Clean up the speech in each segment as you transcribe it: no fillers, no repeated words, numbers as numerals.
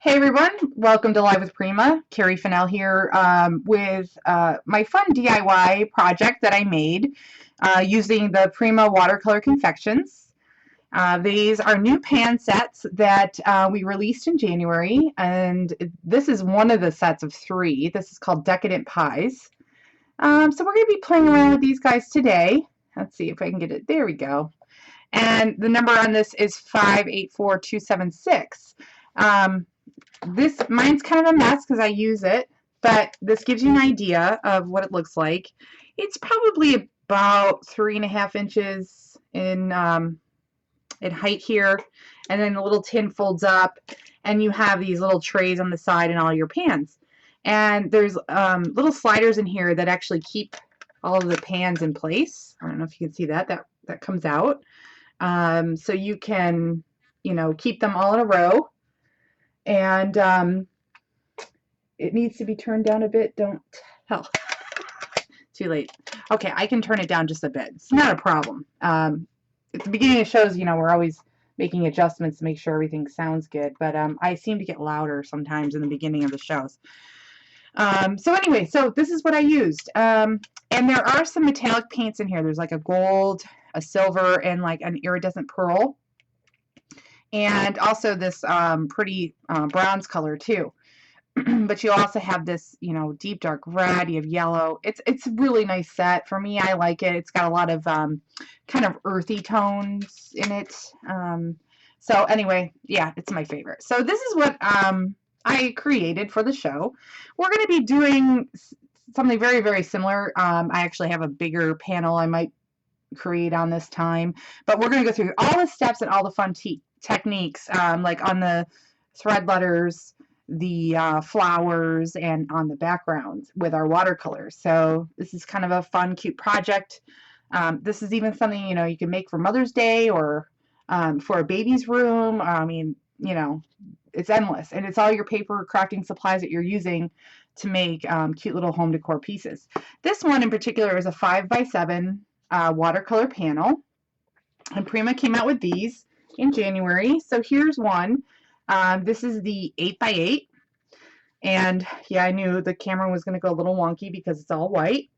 Hey everyone, welcome to Live with Prima. Carrie Fennell here with my fun DIY project that I made using the Prima watercolor confections. These are new pan sets that we released in January, and this is one of the sets of three. This is called Decadent Pies. So we're going to be playing around with these guys today. Let's see if I can get it. There we go. And the number on this is 584276. Mine's kind of a mess because I use it, but this gives you an idea of what it looks like. It's probably about 3.5 inches in height here, and then the little tin folds up, and you have these little trays on the side and all your pans. And there's little sliders in here that actually keep all of the pans in place. I don't know if you can see that. That comes out. So you can, keep them all in a row. And it needs to be turned down a bit. Don't tell. Too late. Okay, I can turn it down just a bit. It's not a problem. At the beginning of shows, we're always making adjustments to make sure everything sounds good, but I seem to get louder sometimes in the beginning of the shows. So anyway, so this is what I used. And there are some metallic paints in here. There's like a gold, a silver, and like an iridescent pearl. And also this pretty bronze color too. But you also have this, deep dark red, you have yellow. It's a really nice set. For me, I like it. It's got a lot of kind of earthy tones in it. So anyway, yeah, it's my favorite. So this is what I created for the show. We're going to be doing something very, very similar. I actually have a bigger panel I might create on this time, but we're going to go through all the steps and all the fun techniques, like on the thread letters, the flowers, and on the backgrounds with our watercolors. So this is kind of a fun, cute project. This is even something, you can make for Mother's Day or for a baby's room. I mean, it's endless, and it's all your paper crafting supplies that you're using to make cute little home decor pieces. This one in particular is a 5x7 watercolor panel, and Prima came out with these in January. So here's one. This is the 8x8, and yeah, I knew the camera was going to go a little wonky because it's all white.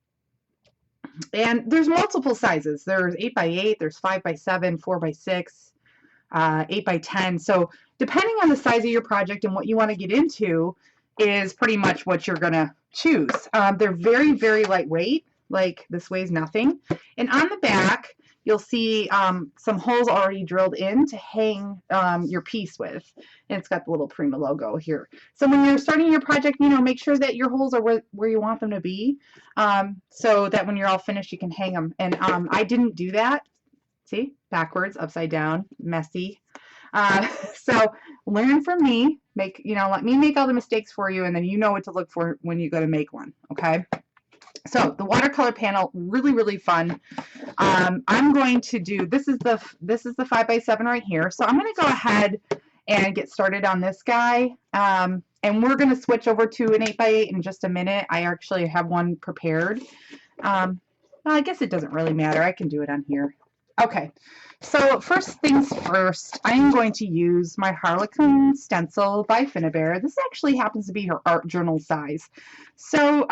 And there's multiple sizes. There's 8x8, there's 5x7, 4x6, 8x10. So depending on the size of your project and what you want to get into is pretty much what you're going to choose. They're very, very lightweight. Like this weighs nothing. And on the back, you'll see some holes already drilled in to hang your piece with. And it's got the little Prima logo here. So when you're starting your project, make sure that your holes are where you want them to be, so that when you're all finished, you can hang them. And I didn't do that. See, backwards, upside down, messy. So learn from me. Let me make all the mistakes for you, and then you know what to look for when you go to make one. Okay. So the watercolor panel, really, really fun. I'm going to do, this is the 5x7 right here. So I'm going to go ahead and get started on this guy. And we're going to switch over to an 8x8 in just a minute. I actually have one prepared. Well, I guess it doesn't really matter. I can do it on here. Okay, so first things first, I'm going to use my Harlequin stencil by Finnabair. This actually happens to be her art journal size. So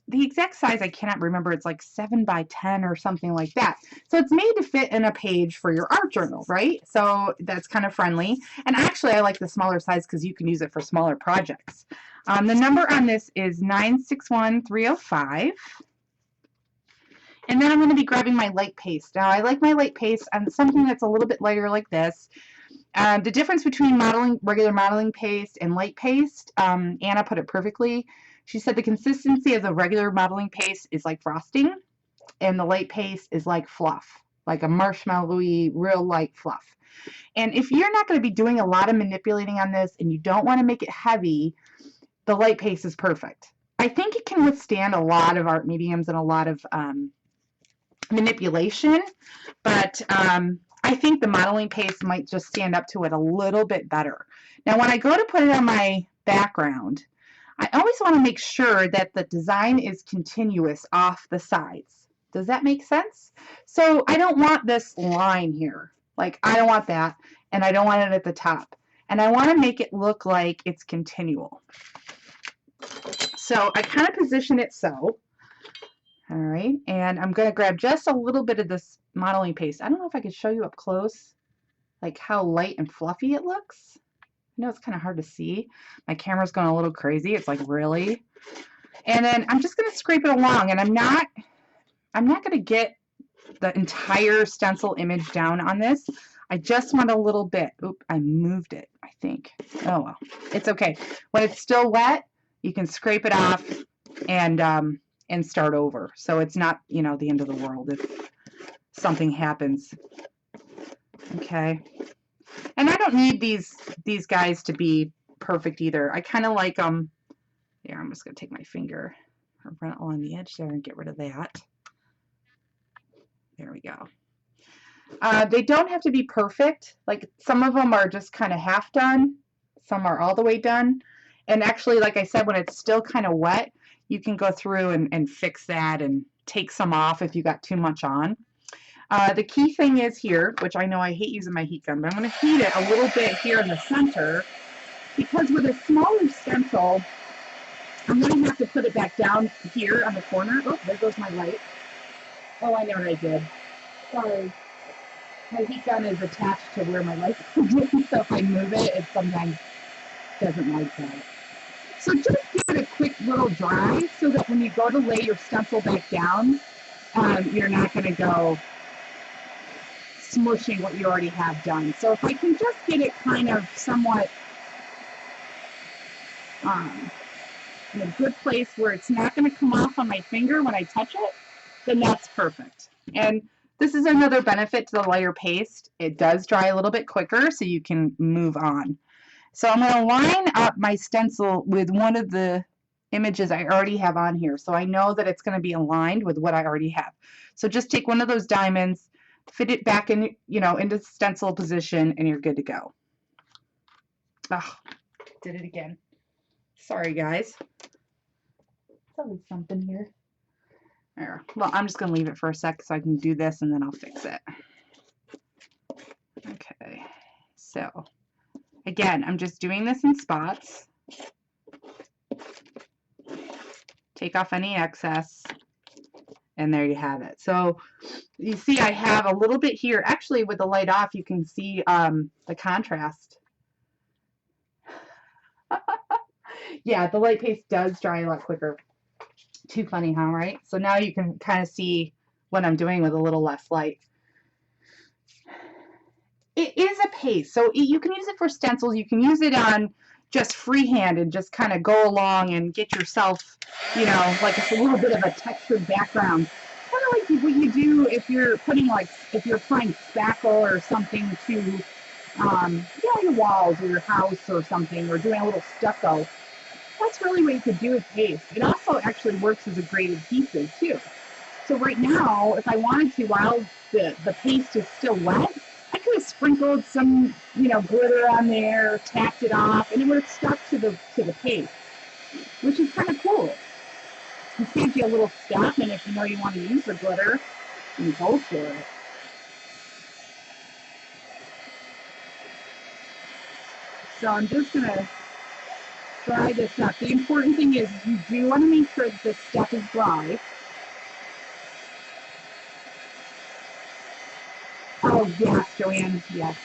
the exact size I cannot remember. It's like 7x10 or something like that. So it's made to fit in a page for your art journal, right? So that's kind of friendly. And actually I like the smaller size because you can use it for smaller projects. The number on this is 961305. And then I'm going to be grabbing my light paste. Now I like my light paste on something that's a little bit lighter like this. The difference between regular modeling paste and light paste, Anna put it perfectly. She said the consistency of the regular modeling paste is like frosting, and the light paste is like fluff, like a marshmallowy, real light fluff. And if you're not going to be doing a lot of manipulating on this and you don't want to make it heavy, the light paste is perfect. I think it can withstand a lot of art mediums and a lot of manipulation, but I think the modeling paste might just stand up to it a little bit better. Now when I go to put it on my background, I always want to make sure that the design is continuous off the sides. Does that make sense? So I don't want this line here. Like I don't want that, and I don't want it at the top. and I want to make it look like it's continual. So I kind of position it so. All right, and I'm going to grab just a little bit of this modeling paste. I don't know if I could show you up close, like how light and fluffy it looks. I know it's kind of hard to see. My camera's going a little crazy. It's like, really? And then I'm just going to scrape it along, and I'm not going to get the entire stencil image down on this. I just want a little bit. Oop, I moved it, I think. Oh, well, it's okay. When it's still wet, you can scrape it off and start over. So it's not, you know, the end of the world if something happens. Okay. And I don't need these guys to be perfect either. I kind of like them. Here, I'm just going to take my finger and run it along the edge there and get rid of that. There we go. They don't have to be perfect. Like some of them are just kind of half done. Some are all the way done. And actually, like I said, when it's still kind of wet, you can go through and fix that and take some off if you got too much on. The key thing is here, which I know I hate using my heat gun, but I'm going to heat it a little bit here in the center, because with a smaller stencil, I'm going to have to put it back down here on the corner. Oh, there goes my light. Oh, I know what I did. Sorry. My heat gun is attached to where my light is, so if I move it, it sometimes doesn't like that. So just give it a quick little dry so that when you go to lay your stencil back down, you're not going to go smushing what you already have done. So if I can just get it kind of somewhat in a good place where it's not going to come off on my finger when I touch it, then that's perfect. And this is another benefit to the layer paste. It does dry a little bit quicker, so you can move on. So I'm going to line up my stencil with one of the images I already have on here, so I know that it's going to be aligned with what I already have. So just take one of those diamonds, fit it back in, you know, into stencil position, and you're good to go. Oh, did it again. Sorry, guys. There's always something here. There. Well, I'm just going to leave it for a sec so I can do this, and then I'll fix it. Okay. So, again, I'm just doing this in spots. Take off any excess, and there you have it. So, you see I have a little bit here. Actually, with the light off, you can see the contrast. Yeah, the light paste does dry a lot quicker. Too funny, huh, right? So now you can kind of see what I'm doing with a little less light. It is a paste, so you can use it for stencils. You can use it on just freehand and just kind of go along and get yourself, you know, like it's a little bit of a textured background. Kind of like what you do if you're putting, like, if you're applying spackle or something to, you know, your walls or your house or something, or doing a little stucco. That's really what you could do with paste. It also actually works as a great adhesive too. So right now, if I wanted to, while the paste is still wet, I could have sprinkled some, you know, glitter on there, tapped it off, and it would have stuck to the paste, which is kind of cool. It saves you a little step, and if you know you want to use the glitter, you go for it. So I'm just gonna dry this up. The important thing is you do want to make sure that this stuff is dry. Oh, yes, Joanne, yes.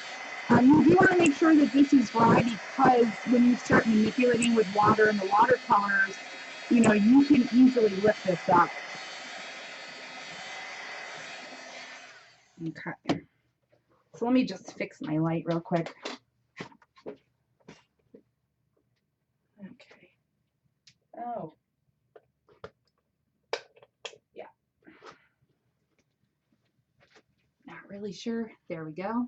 You do want to make sure that this is dry, because when you start manipulating with water and the watercolors, you know, you can easily lift this up. Okay. So let me just fix my light real quick. Okay. Oh. Yeah. Not really sure. There we go.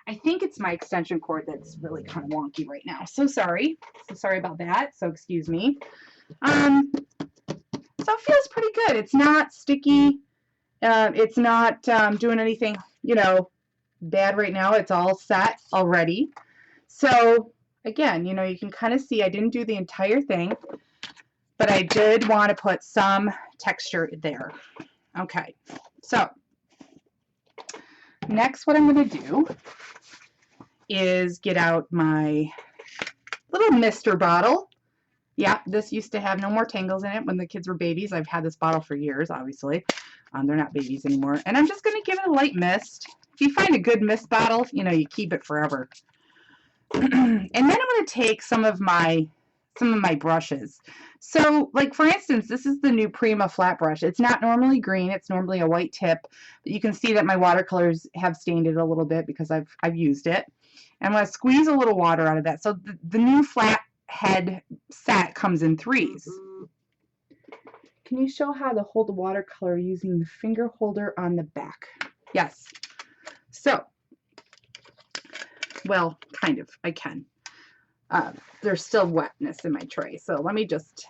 I think it's my extension cord that's really kind of wonky right now. So sorry. So sorry about that. So excuse me. So it feels pretty good. It's not sticky. It's not doing anything, you know, bad right now. It's all set already. So again, you know, you can kind of see I didn't do the entire thing, but I did want to put some texture there. Okay, so next what I'm going to do is get out my little mister bottle. Yeah, this used to have no more tangles in it when the kids were babies. I've had this bottle for years, obviously. They're not babies anymore. And I'm just going to give it a light mist. If you find a good mist bottle, you know, you keep it forever. And then I'm going to take some of my brushes. So, like for instance, this is the new Prima flat brush. It's not normally green, it's normally a white tip, but you can see that my watercolors have stained it a little bit because I've used it. And I'm going to squeeze a little water out of that. So the new flat head set comes in 3s. Can you show how to hold the watercolor using the finger holder on the back? Yes. So, well, kind of, I can. There's still wetness in my tray, so let me just,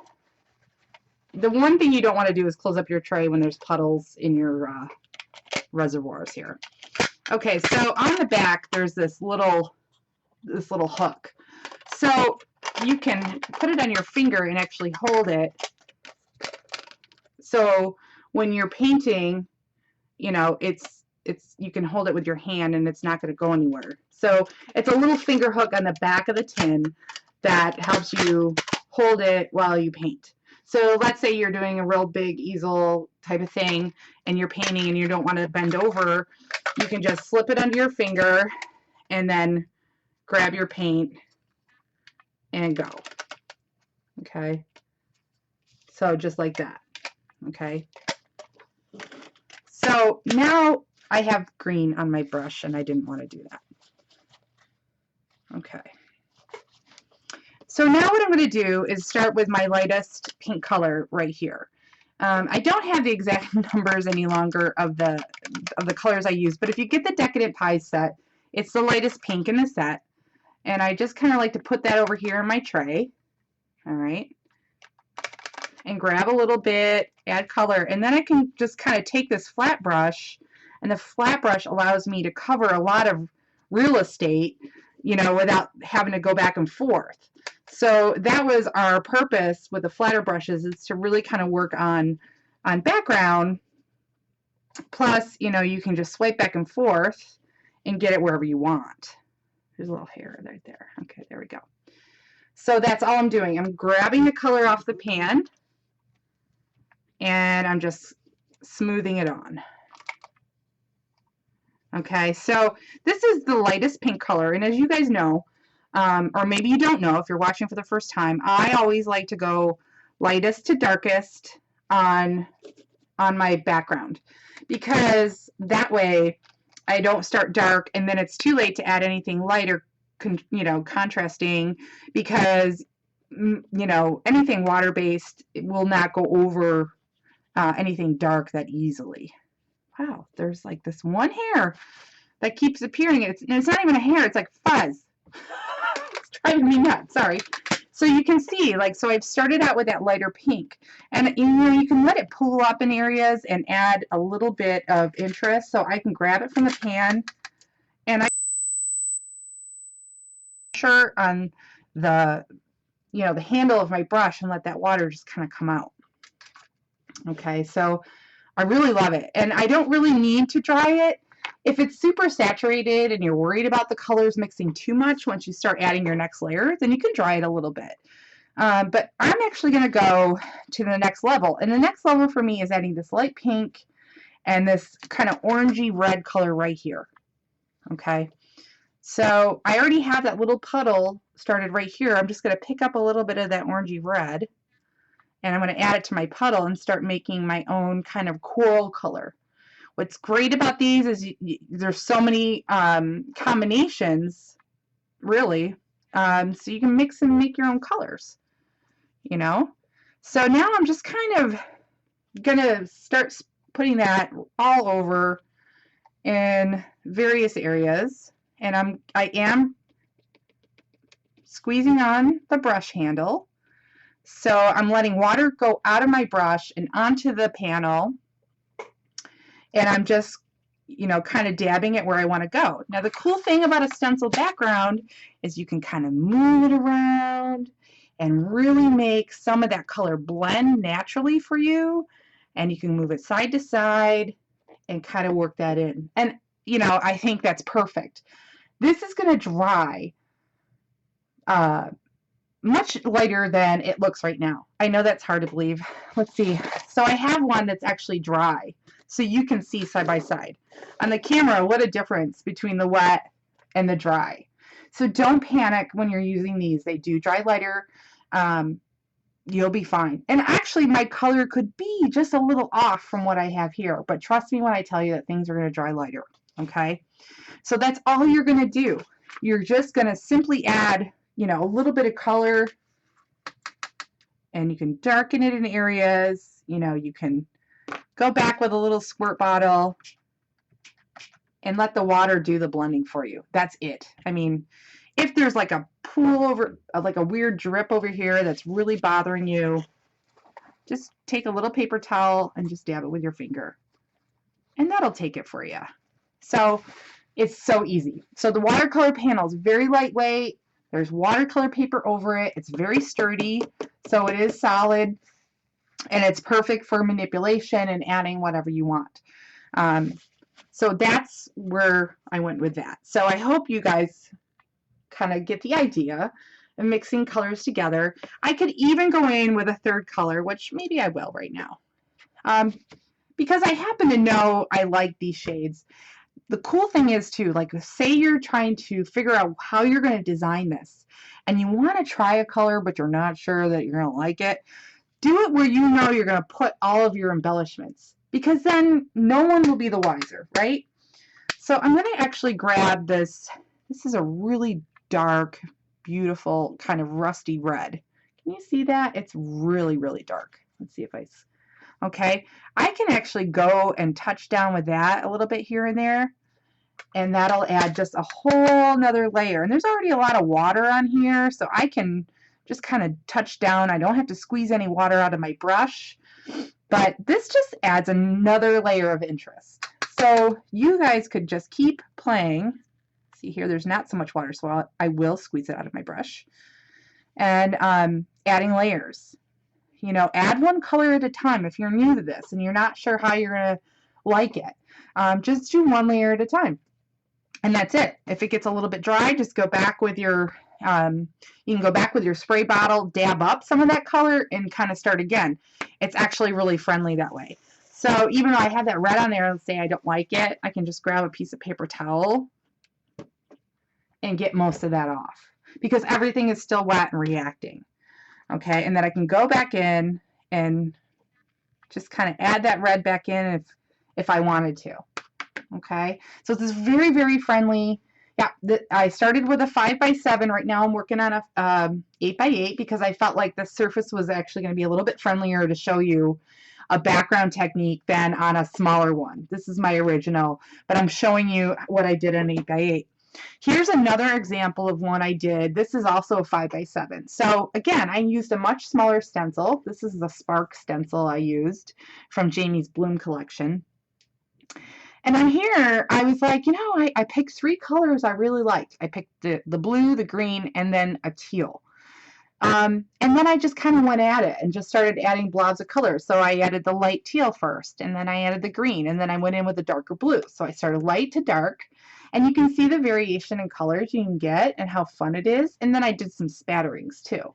the one thing you don't want to do is close up your tray when there's puddles in your reservoirs here. Okay, so on the back there's this little hook. So you can put it on your finger and actually hold it. So when you're painting, you know, it's you can hold it with your hand and it's not going to go anywhere. So it's a little finger hook on the back of the tin that helps you hold it while you paint. So let's say you're doing a real big easel type of thing and you're painting and you don't want to bend over, you can just slip it under your finger and then grab your paint and go. Okay, so just like that. Okay, so now I have green on my brush and I didn't want to do that. Okay, so now what I'm going to do is start with my lightest pink color right here. I don't have the exact numbers any longer of the colors I use, but if you get the Decadent Pies set, it's the lightest pink in the set, and I just kind of like to put that over here in my tray. All right, and grab a little bit, add color, and then I can just kind of take this flat brush, and the flat brush allows me to cover a lot of real estate, you know, without having to go back and forth. So that was our purpose with the flatter brushes, is to really kind of work on background. Plus, you know, you can just swipe back and forth and get it wherever you want. There's a little hair right there. Okay, there we go. So that's all I'm doing. I'm grabbing the color off the pan and I'm just smoothing it on. Okay, so this is the lightest pink color, and as you guys know, or maybe you don't know if you're watching for the first time, I always like to go lightest to darkest on my background, because that way I don't start dark and then it's too late to add anything light or you know, contrasting, because you know, anything water-based will not go over anything dark that easily. Wow, there's like this one hair that keeps appearing. It's not even a hair, it's like fuzz. It's driving me nuts, sorry. So you can see, like, so I've started out with that lighter pink, and you know, you can let it pool up in areas and add a little bit of interest. So I can grab it from the pan and I pressure on the, you know, the handle of my brush and let that water just kind of come out. Okay, so I really love it, and I don't really need to dry it. If it's super saturated and you're worried about the colors mixing too much once you start adding your next layer, then you can dry it a little bit. But I'm actually going to go to the next level, and the next level for me is adding this light pink and this kind of orangey red color right here. Okay, so I already have that little puddle started right here. I'm just going to pick up a little bit of that orangey red, and I'm going to add it to my puddle and start making my own kind of coral color. What's great about these is there's so many combinations, really, so you can mix and make your own colors, you know. So now I'm just kind of going to start putting that all over in various areas, and I am squeezing on the brush handle. So I'm letting water go out of my brush and onto the panel, and I'm just, you know, kind of dabbing it where I want to go. Now the cool thing about a stencil background is you can kind of move it around and really make some of that color blend naturally for you, and you can move it side to side and kind of work that in. And you know, I think that's perfect. This is going to dry much lighter than it looks right now. I know that's hard to believe. Let's see. So I have one that's actually dry, so you can see side by side. On the camera, what a difference between the wet and the dry. So don't panic when you're using these. They do dry lighter. You'll be fine. And actually, my color could be just a little off from what I have here, but trust me when I tell you that things are going to dry lighter, okay? So that's all you're going to do. You're just going to simply add, you know, a little bit of color, and you can darken it in areas. You know, you can go back with a little squirt bottle and let the water do the blending for you. That's it. I mean, if there's like a pool over, like a weird drip over here that's really bothering you, just take a little paper towel and just dab it with your finger, and that'll take it for you. So it's so easy. So the watercolor panel is very lightweight. There's watercolor paper over it. It's very sturdy, so it is solid, and it's perfect for manipulation and adding whatever you want. So that's where I went with that. So I hope you guys kind of get the idea of mixing colors together. I could even go in with a third color, which maybe I will right now, because I happen to know I like these shades. The cool thing is too, like say you're trying to figure out how you're going to design this and you want to try a color but you're not sure that you're going to like it, do it where you know you're going to put all of your embellishments, because then no one will be the wiser, right? So I'm going to actually grab this. This is a really dark, beautiful kind of rusty red. Can you see that? It's really, really dark. Let's see if I... Okay, I can actually go and touch down with that a little bit here and there, and that'll add just a whole nother layer. And there's already a lot of water on here, so I can just kind of touch down. I don't have to squeeze any water out of my brush, but this just adds another layer of interest. So you guys could just keep playing. See here, there's not so much water, so I will squeeze it out of my brush. And adding layers. You know, add one color at a time. If you're new to this and you're not sure how you're going to like it, just do one layer at a time. And that's it. If it gets a little bit dry, just go back with your, you can go back with your spray bottle, dab up some of that color, and kind of start again. It's actually really friendly that way. So even though I have that red on there, let's say I don't like it, I can just grab a piece of paper towel and get most of that off, because everything is still wet and reacting. Okay, and then I can go back in and just kind of add that red back in if I wanted to. Okay, so this is very, very friendly. Yeah, I started with a 5x7. Right now I'm working on a 8x8 because I felt like the surface was actually going to be a little bit friendlier to show you a background technique than on a smaller one. This is my original, but I'm showing you what I did on 8x8. Here's another example of one I did. This is also a 5x7. So again, I used a much smaller stencil. This is the Spark stencil I used from Jamie's Bloom collection. And on here, I was like, you know, I picked 3 colors I really liked. I picked the blue, the green, and then a teal. And then I just kind of went at it and just started adding blobs of color. So I added the light teal first, and then I added the green, and then I went in with the darker blue. So I started light to dark. And you can see the variation in colors you can get and how fun it is. And then I did some spatterings too.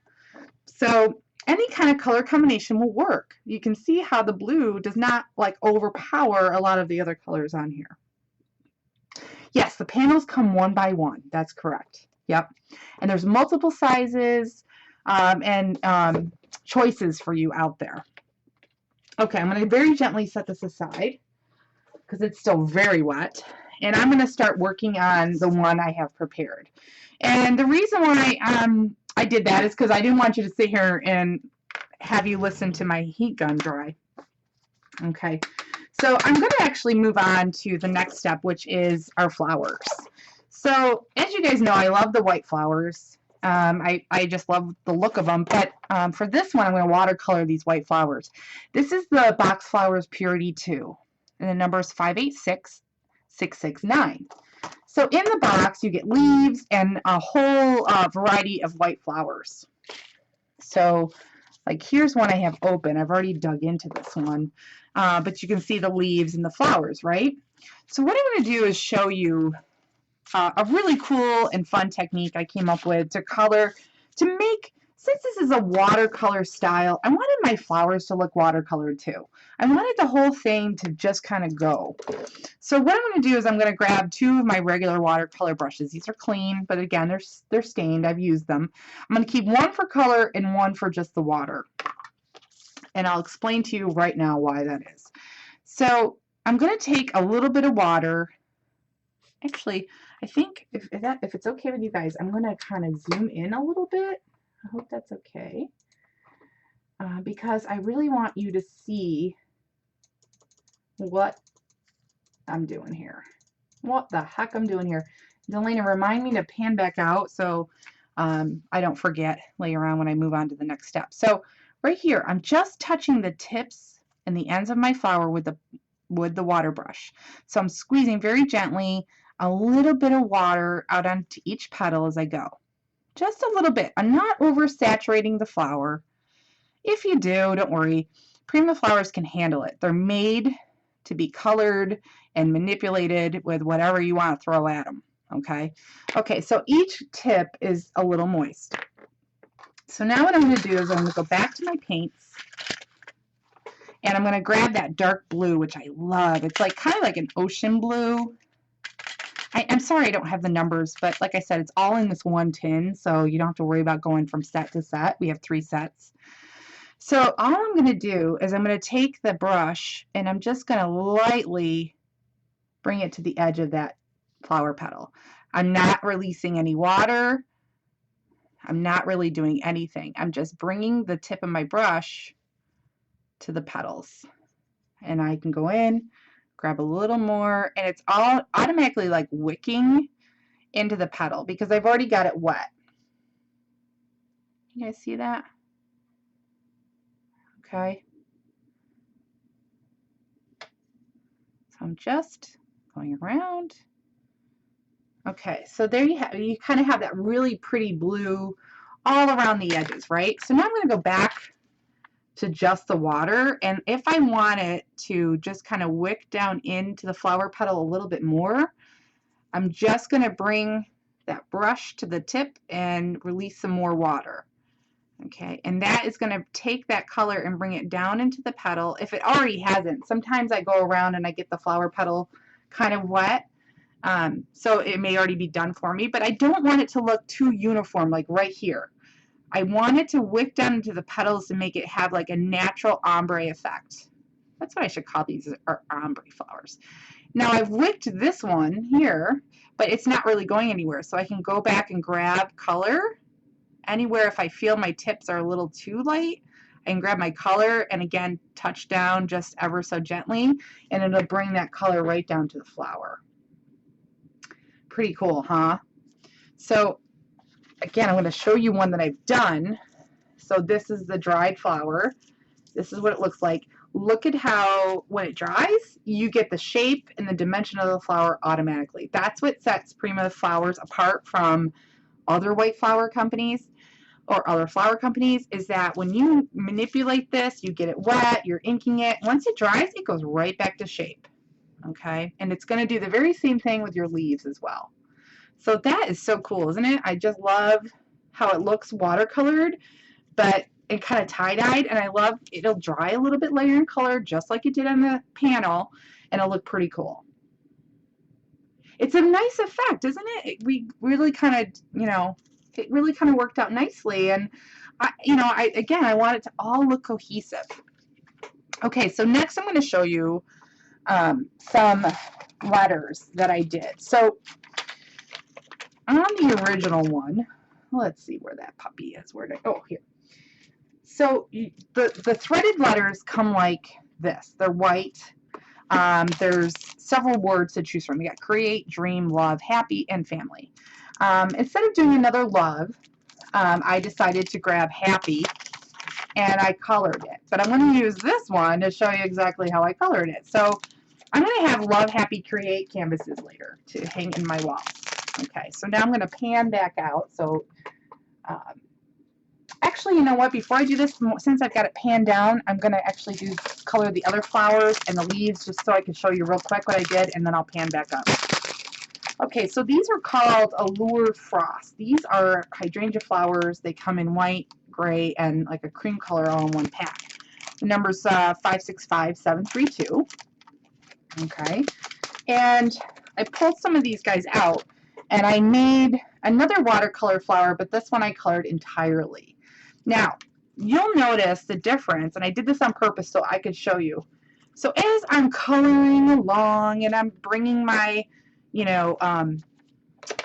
So any kind of color combination will work. You can see how the blue does not like overpower a lot of the other colors on here. Yes, the panels come one by one. That's correct. Yep. And there's multiple sizes and choices for you out there. Okay, I'm going to very gently set this aside because it's still very wet. And I'm going to start working on the one I have prepared. And the reason why I did that is because I didn't want you to sit here and have you listen to my heat gun dry. Okay, so I'm going to actually move on to the next step, which is our flowers. So as you guys know, I love the white flowers. I just love the look of them. But for this one, I'm going to watercolor these white flowers. This is the Box Flowers Purity 2. And the number is 586669. So in the box, you get leaves and a whole variety of white flowers. So like here's one I have open. I've already dug into this one. But you can see the leaves and the flowers, right? So what I'm going to do is show you a really cool and fun technique I came up with to color, to make, since this is a watercolor style, I wanted my flowers to look watercolored too. I wanted the whole thing to just kind of go. So what I'm going to do is I'm going to grab 2 of my regular watercolor brushes. These are clean, but again, they're stained. I've used them. I'm going to keep one for color and one for just the water. And I'll explain to you right now why that is. So I'm going to take a little bit of water. Actually, I think if it's okay with you guys, I'm going to kind of zoom in a little bit. I hope that's okay. Because I really want you to see what I'm doing here. What the heck I'm doing here. Delana, remind me to pan back out so I don't forget later on when I move on to the next step. So right here, I'm just touching the tips and the ends of my flower with the water brush. So I'm squeezing very gently a little bit of water out onto each petal as I go. Just a little bit. I'm not oversaturating the flower. If you do, don't worry. Prima flowers can handle it. They're made to be colored and manipulated with whatever you want to throw at them. Okay? Okay, so each tip is a little moist. So now what I'm going to do is I'm going to go back to my paints. And I'm going to grab that dark blue, which I love. It's like kind of like an ocean blue. I'm sorry I don't have the numbers, but like I said, it's all in this one tin, so you don't have to worry about going from set to set. We have 3 sets. So all I'm going to do is I'm going to take the brush and I'm just going to lightly bring it to the edge of that flower petal. I'm not releasing any water. I'm not really doing anything. I'm just bringing the tip of my brush to the petals. And I can go in, grab a little more, and it's all automatically like wicking into the petal because I've already got it wet. You guys see that? Okay. So I'm just going around. Okay, so there you have, you kind of have that really pretty blue all around the edges, right? So now I'm going to go back to just the water, and if I want it to just kind of wick down into the flower petal a little bit more, I'm just going to bring that brush to the tip and release some more water. Okay, and that is going to take that color and bring it down into the petal if it already hasn't. Sometimes I go around and I get the flower petal kind of wet, so it may already be done for me, but I don't want it to look too uniform like right here. I want it to wick down into the petals to make it have like a natural ombre effect. That's what I should call these, are ombre flowers. Now I've wicked this one here, but it's not really going anywhere, so I can go back and grab color anywhere. If I feel my tips are a little too light, I can grab my color and again touch down just ever so gently, and it'll bring that color right down to the flower. Pretty cool, huh? So again, I'm going to show you one that I've done. So this is the dried flower. This is what it looks like. Look at how when it dries, you get the shape and the dimension of the flower automatically. That's what sets Prima flowers apart from other white flower companies or other flower companies, is that when you manipulate this, you get it wet, you're inking it. Once it dries, it goes right back to shape. Okay, and it's going to do the very same thing with your leaves as well. So that is so cool, isn't it? I just love how it looks watercolored, but it kind of tie-dyed, and I love it'll dry a little bit later in color just like it did on the panel, and it'll look pretty cool. It's a nice effect, isn't it? We really kind of, you know, it really kind of worked out nicely, and again, I want it to all look cohesive. Okay, so next I'm going to show you some letters that I did. So on the original one, let's see where that puppy is. Oh, here. So the threaded letters come like this. They're white. There's several words to choose from. You got create, dream, love, happy, and family. Instead of doing another love, I decided to grab happy, and I colored it. But I'm going to use this one to show you exactly how I colored it. So I'm going to have love, happy, create canvases later to hang in my wall. Okay, so now I'm going to pan back out. So actually, you know what? Before I do this, since I've got it panned down, I'm going to actually color the other flowers and the leaves just so I can show you real quick what I did, and then I'll pan back up. Okay, so these are called Allure Frost. These are hydrangea flowers. They come in white, gray, and like a cream color all in one pack. The number's 565732. Okay, and I pulled some of these guys out, and I made another watercolor flower, but this one I colored entirely. Now, you'll notice the difference, and I did this on purpose so I could show you. So as I'm coloring along and I'm bringing my, you know,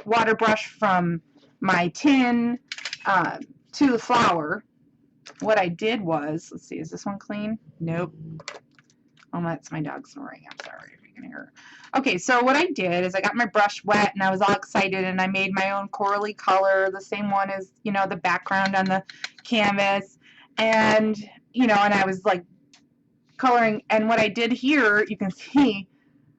water brush from my tin to the flower, what I did was, let's see, is this one clean? Nope. Oh, that's my dog snoring. I'm sorry if you can hear her. Okay, so what I did is I got my brush wet and I was all excited and I made my own corally color, the same one as, you know, the background on the canvas. And, you know, and I was like coloring. And what I did here, you can see,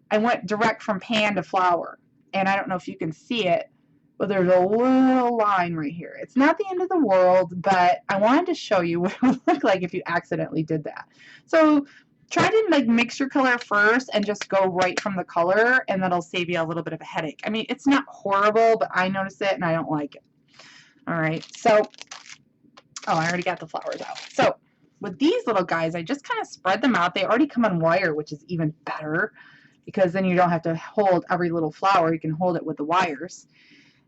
I went direct from pan to flower. And I don't know if you can see it, but there's a little line right here. It's not the end of the world, but I wanted to show you what it would look like if you accidentally did that. So try to like mix your color first and just go right from the color, and that'll save you a little bit of a headache. I mean, it's not horrible, but I notice it and I don't like it. All right, so, oh, I already got the flowers out. So with these little guys, I just kind of spread them out. They already come on wire, which is even better because then you don't have to hold every little flower. You can hold it with the wires.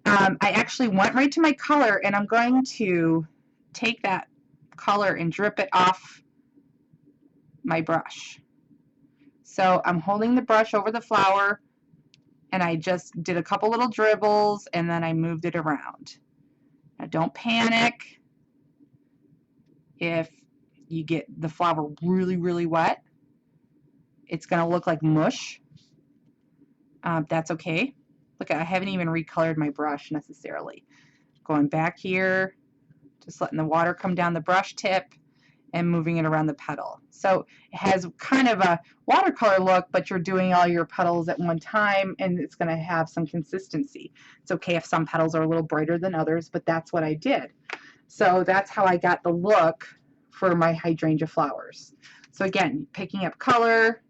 I actually went right to my color, and I'm going to take that color and drip it off my brush. So I'm holding the brush over the flower, and I just did a couple little dribbles, and then I moved it around. Now don't panic if you get the flower really, really wet. It's going to look like mush. That's okay. Look, I haven't even recolored my brush necessarily. Going back here, just letting the water come down the brush tip and moving it around the petal. So it has kind of a watercolor look, but you're doing all your petals at one time, and it's going to have some consistency. It's okay if some petals are a little brighter than others, but that's what I did. So that's how I got the look for my hydrangea flowers. So again, picking up color,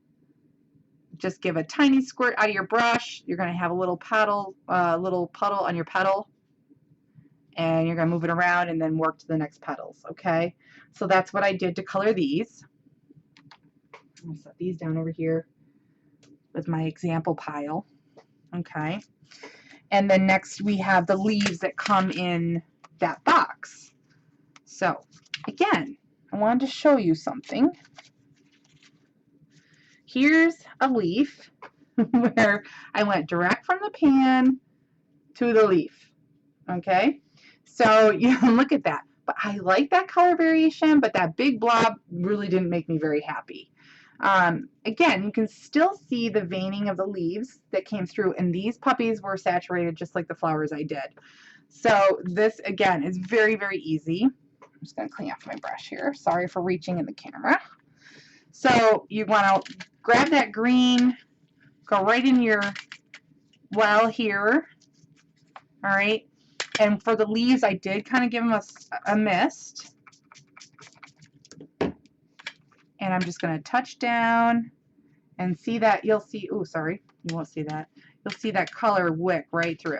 just give a tiny squirt out of your brush. You're going to have a little puddle on your petal, and you're going to move it around and then work to the next petals. Okay, so that's what I did to color these. I'm going to set these down over here with my example pile. Okay, and then next we have the leaves that come in that box. So again, I wanted to show you something. Here's a leaf where I went direct from the pan to the leaf. Okay, so you look at that. But I like that color variation, but that big blob really didn't make me very happy. Again, you can still see the veining of the leaves that came through, and these puppies were saturated just like the flowers I did. So this, again, is very, very easy. I'm just going to clean off my brush here. Sorry for reaching in the camera. So you want to grab that green, go right in your well here. All right. And for the leaves, I did kind of give them a mist. And I'm just going to touch down and see that. You'll see, oh, sorry, you won't see that. You'll see that color wick right through.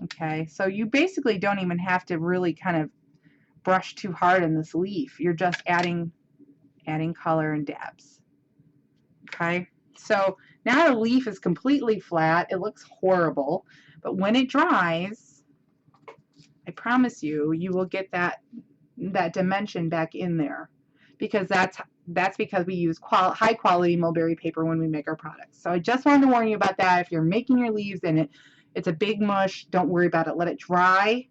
Okay, so you basically don't even have to really kind of brush too hard in this leaf. You're just adding color and dabs. Okay, so now the leaf is completely flat. It looks horrible, but when it dries, I promise you, you will get that dimension back in there, because that's because we use high quality mulberry paper when we make our products. So I just wanted to warn you about that. If you're making your leaves and it's a big mush, don't worry about it. Let it dry.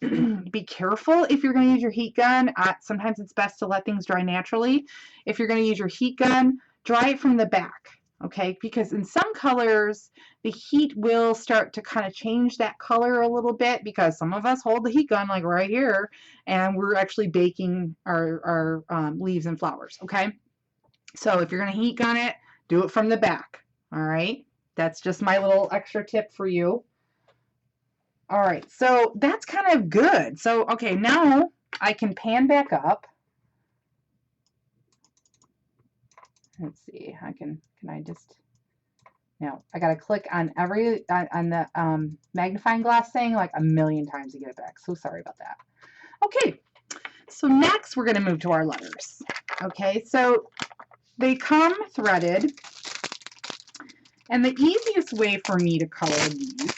Be careful if you're going to use your heat gun. Sometimes it's best to let things dry naturally. If you're going to use your heat gun, dry it from the back. Okay, because in some colors, the heat will start to kind of change that color a little bit, because some of us hold the heat gun like right here, and we're actually baking our leaves and flowers. Okay, so if you're going to heat gun it, do it from the back. All right, that's just my little extra tip for you. All right, so that's kind of good. So, okay, now I can pan back up. Let's see, can I just Now, I got to click on on the magnifying glass thing like a million times to get it back. So sorry about that. Okay, so next we're going to move to our letters. Okay, so they come threaded, and the easiest way for me to color these,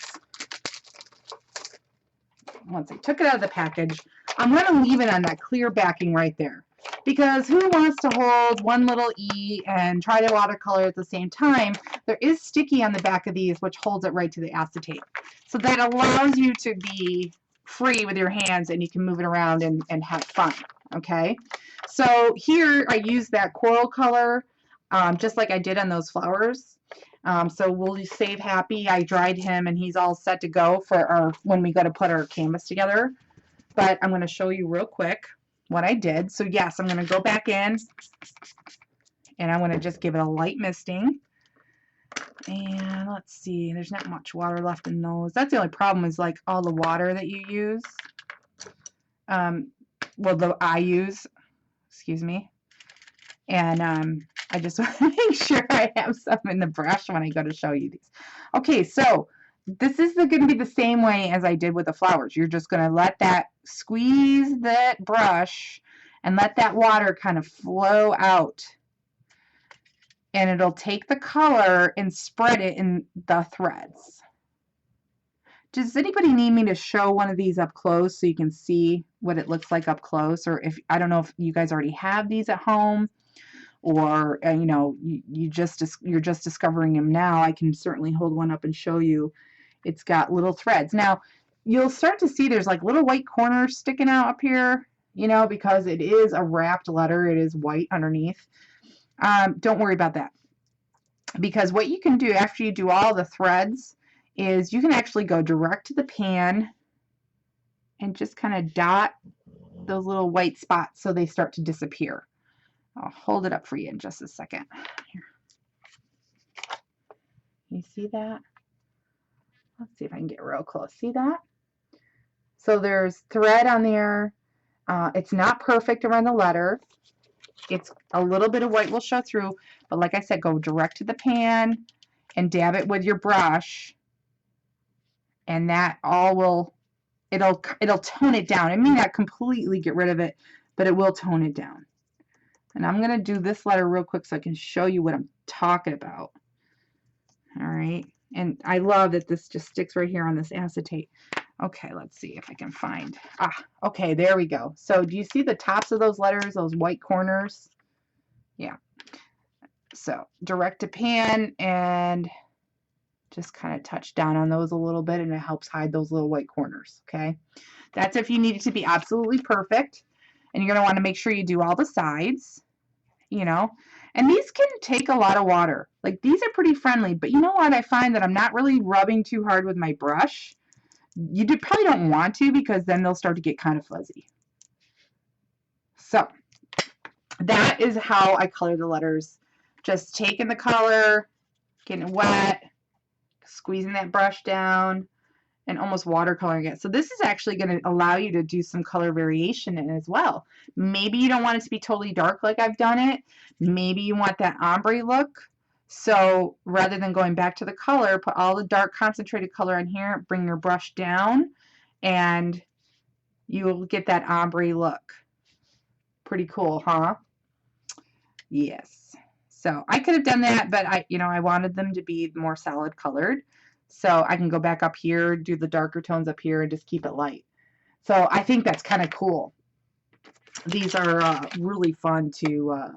once I took it out of the package, I'm going to leave it on that clear backing right there. Because who wants to hold one little E and try to watercolor at the same time? There is sticky on the back of these, which holds it right to the acetate. So that allows you to be free with your hands, and you can move it around and have fun, okay? So here I use that coral color, just like I did on those flowers. So we'll save Happy. I dried him, and he's all set to go for when we go to put our canvas together. But I'm going to show you real quick what I did. So yes, I'm going to go back in, and I'm going to just give it a light misting. And let's see, there's not much water left in those. That's the only problem, is like all the water that you use. Well, I use, excuse me. And I just want to make sure I have some in the brush when I go to show you these. Okay, so this is going to be the same way as I did with the flowers. You're just going to let that, squeeze that brush and let that water kind of flow out. And it'll take the color and spread it in the threads. Does anybody need me to show one of these up close so you can see what it looks like up close? Or if, I don't know if you guys already have these at home, or you know, you're just discovering them now. I can certainly hold one up and show you. It's got little threads. Now you'll start to see there's like little white corners sticking out up here, you know, because it is a wrapped letter. It is white underneath. Don't worry about that, because what you can do after you do all the threads is you can actually go direct to the pan and just kind of dot those little white spots so they start to disappear. I'll hold it up for you in just a second. Here. You see that? Let's see if I can get real close. See that? So there's thread on there. It's not perfect around the letter. It's a little bit of white will show through, but like I said, go direct to the pan and dab it with your brush, and that all will, it'll tone it down. It may not completely get rid of it, but it will tone it down. And I'm going to do this letter real quick so I can show you what I'm talking about. All right. And I love that this just sticks right here on this acetate. Okay, let's see if I can find. Okay, there we go. So do you see the tops of those letters, those white corners? Yeah. So direct to pan and just kind of touch down on those a little bit, and it helps hide those little white corners. Okay. That's if you need it to be absolutely perfect. And you're going to want to make sure you do all the sides, you know, and these can take a lot of water. Like, these are pretty friendly, but you know what? I find that I'm not really rubbing too hard with my brush. You probably don't want to, because then they'll start to get kind of fuzzy. So that is how I color the letters. Just taking the color, getting it wet, squeezing that brush down, and almost watercoloring it. So this is actually going to allow you to do some color variation in it as well. Maybe you don't want it to be totally dark like I've done it. Maybe you want that ombre look. So rather than going back to the color, put all the dark concentrated color in here, bring your brush down, and you will get that ombre look. Pretty cool, huh? Yes. So I could have done that, but I wanted them to be more solid colored. So I can go back up here, do the darker tones up here, and just keep it light. So I think that's kind of cool. These are really fun to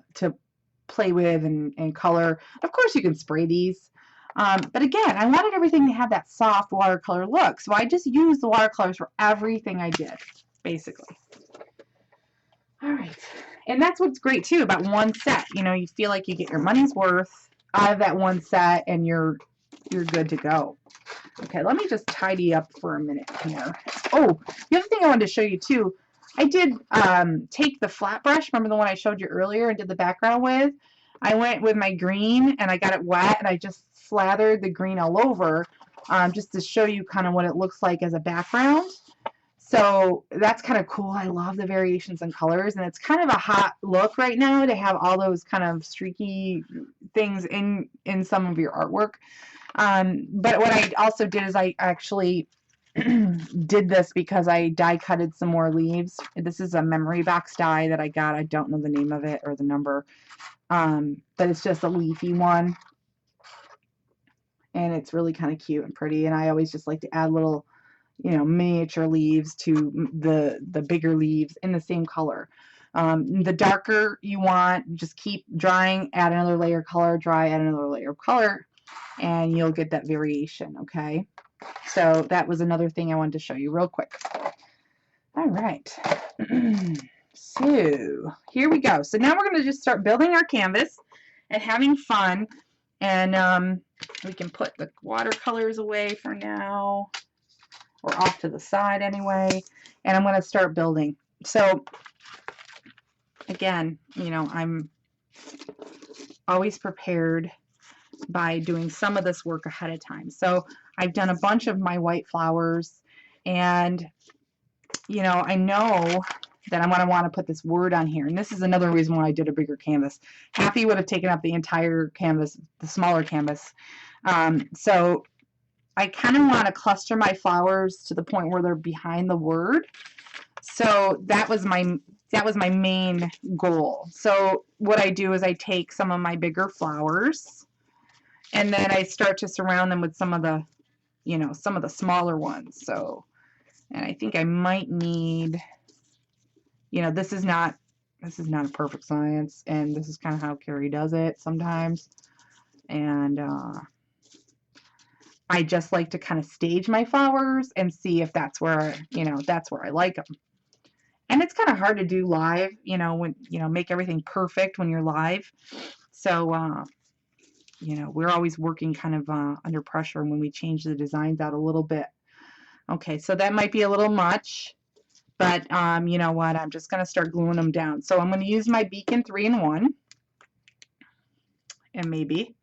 play with and color. Of course, you can spray these. But again, I wanted everything to have that soft watercolor look. So I just used the watercolors for everything I did, basically. All right. And that's what's great, too, about one set. You know, you feel like you get your money's worth out of that one set, and you're good to go. Okay, let me just tidy up for a minute here. Oh, the other thing I wanted to show you too, I did take the flat brush, remember the one I showed you earlier and did the background with? I went with my green and I got it wet, and I just slathered the green all over just to show you kind of what it looks like as a background. So that's kind of cool. I love the variations in colors, and it's kind of a hot look right now to have all those kind of streaky things in some of your artwork. But what I also did is I actually did this because I die cutted some more leaves. This is a memory box die that I got. I don't know the name of it or the number, but it's just a leafy one, and it's really kind of cute and pretty. And I always just like to add little, you know, miniature leaves to the bigger leaves in the same color. The darker you want, just keep drying, add another layer of color, dry, add another layer of color, and you'll get that variation, okay? So that was another thing I wanted to show you real quick. All right. So here we go. So now we're going to just start building our canvas and having fun. And we can put the watercolors away for now, or off to the side anyway. And I'm going to start building. So again, you know, I'm always prepared by doing some of this work ahead of time. So I've done a bunch of my white flowers, and you know, I know that I'm going to want to put this word on here. And this is another reason why I did a bigger canvas. Happy would have taken up the entire canvas, the smaller canvas. So I kind of want to cluster my flowers to the point where they're behind the word. So that was my main goal. So what I do is I take some of my bigger flowers, and then I start to surround them with some of the, you know, some of the smaller ones. So, and I think I might need, you know, this is not a perfect science, and this is kind of how Carrie does it sometimes. And I just like to kind of stage my flowers and see if that's where, you know, that's where I like them. And it's kind of hard to do live, you know, when, you know, make everything perfect when you're live. So, you know, we're always working kind of under pressure when we change the designs out a little bit. Okay, so that might be a little much, but you know what? I'm just going to start gluing them down. So I'm going to use my Beacon 3-in-1, and maybe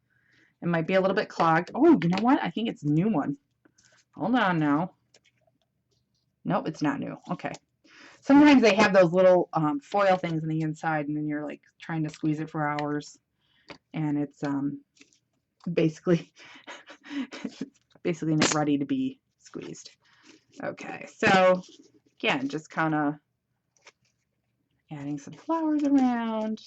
it might be a little bit clogged. Oh, you know what? I think it's a new one. Hold on now. Nope, it's not new. Okay. Sometimes they have those little foil things on the inside, and then you're like trying to squeeze it for hours, and it's basically not ready to be squeezed. Okay, so again, just kind of adding some flowers around.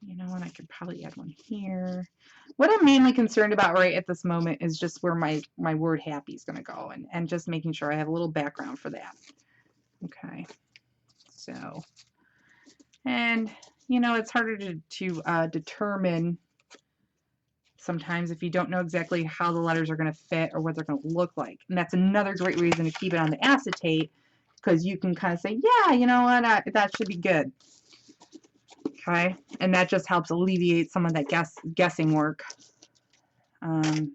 You know, and I could probably add one here. What I'm mainly concerned about right at this moment is just where my word happy is going to go, and just making sure I have a little background for that. Okay, so, and you know, it's harder to determine sometimes if you don't know exactly how the letters are going to fit or what they're going to look like. And that's another great reason to keep it on the acetate, because you can kind of say, yeah, you know what, that should be good. Okay, and that just helps alleviate some of that guessing work. And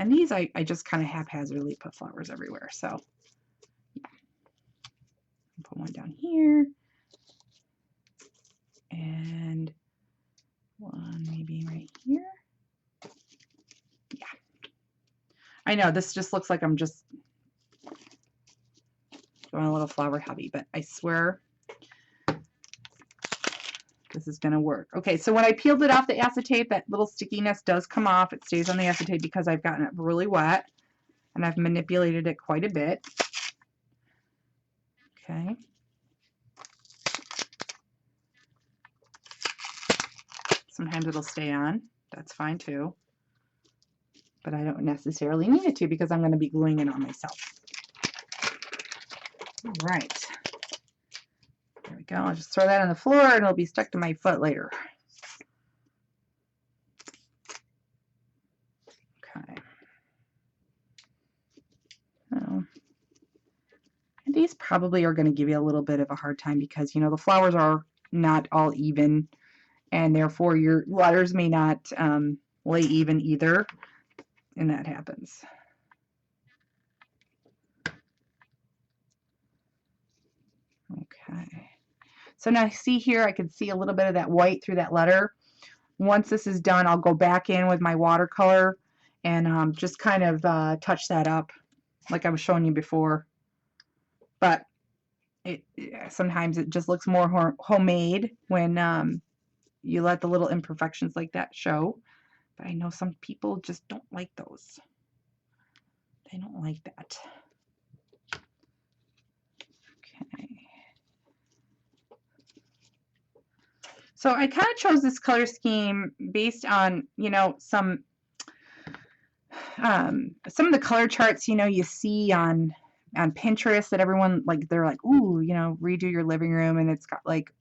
these I just kind of haphazardly put flowers everywhere. So yeah. Put one down here, and one maybe right here. Yeah, I know this just looks like I'm just going a little flower heavy, but I swear this is going to work. Okay, so when I peeled it off the acetate, that little stickiness does come off. It stays on the acetate because I've gotten it really wet, and I've manipulated it quite a bit. Okay. Sometimes it'll stay on. That's fine too. But I don't necessarily need it to because I'm going to be gluing it on myself. All right. There we go. I'll just throw that on the floor and it'll be stuck to my foot later. Okay. Oh. And these probably are going to give you a little bit of a hard time because, you know, the flowers are not all even, and therefore your letters may not lay even either, and that happens. Okay. So now see here, I can see a little bit of that white through that letter. Once this is done, I'll go back in with my watercolor and just kind of touch that up. like I was showing you before. But sometimes it just looks more homemade when you let the little imperfections like that show. But I know some people just don't like those. They don't like that. Okay. So I kind of chose this color scheme based on, you know, some of the color charts, you know, you see on Pinterest that everyone, like, they're like, ooh, you know, redo your living room, and it's got like,